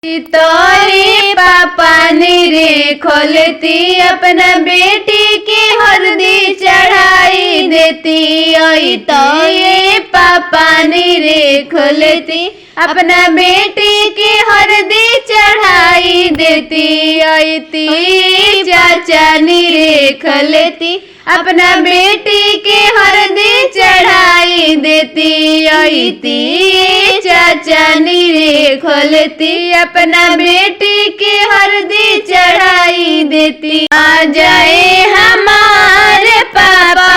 तोरे पापा रे खोलती अपना बेटी की हरदी चढ़ाई देती। ओई तोरे पापा रे खोलती अपना बेटी की हरदी चढ़ाई देती। ओई ती चाचा रे खोलती अपना बेटी की हरदी चढ़ाई देती। ओई ती चाचा रे खोलती अपना बेटी की हरदी चढ़ाई देती। आ जाए हमारे पापा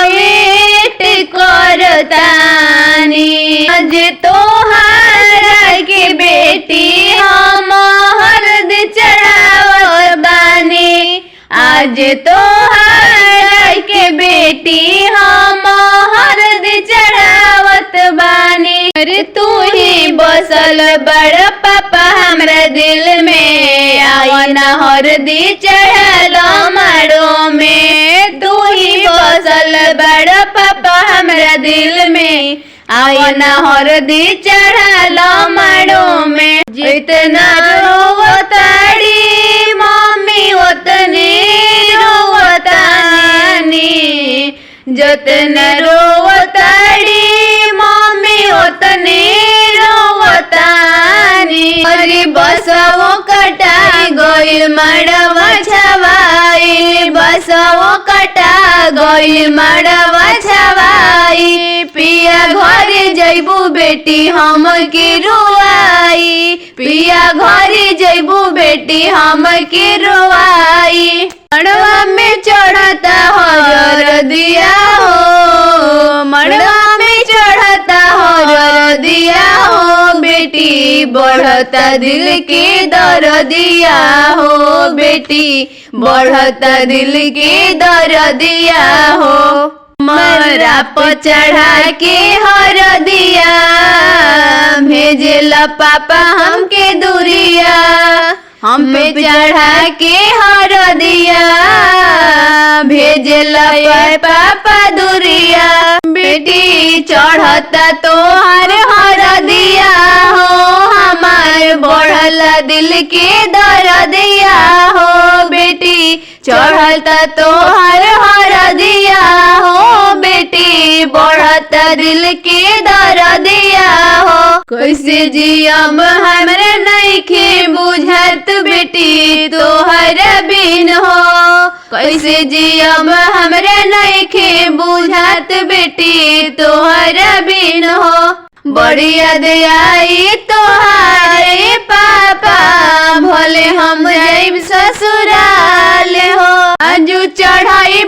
वेट करतानी, आज तोहरा के बेटी हम हरदी चढ़ावत बानी। आज तोहरा के बेटी हम हरदी चढ़ावत बानी। अरे तू ही बसल बड़ पापा हमरा दिल में, आईना हरदी चढ़ल माड़ो में। तू ही बसल बड़ पापा हमरा दिल में, आईना हरदी चढ़ल माड़ो में। जितना रोवताड़ी मम्मी उतने रोवतानी, जितना रोवताड़ी मम्मी उतने रोवतानी। अरे बसवो कटाई गइल मड़वा छवाई, बसवो कटा गइल मड़वा छवाई। पिया घरे जइबू बेटी हम के रुआई, पिया घरे जइबू बेटी हम के रुआई। मड़वा में चढ़ता हर दिया हो, मड़वा में चढ़ता हर दिया हो। बेटी बढ़ता दिल के दर दिया हो, बेटी बढ़ता दिल के दर दिया हो। मरा पर चढ़ा के हर दिया भेजेला पापा हमके दूरिया, हम पे चढ़ा के हर दिया भेजेला पापा दूरिया। बेटी चढ़ता तो हर दिया हो, हमार बढ़ला दिल के दर दिया हो। बेटी चढ़ता तो हर दिया हो, बेटी बढ़ता दिल के दर दिया हो। कैसे जियम हमरे नइखे बुझत बेटी तोहर बिन हो, कैसे जियम हमरे नइखे बुझत बेटी तोहर बिन हो। बड़ी याद आई तोहारे पापा, भले हम जाइब ससुराल हो। आजू चढ़ाई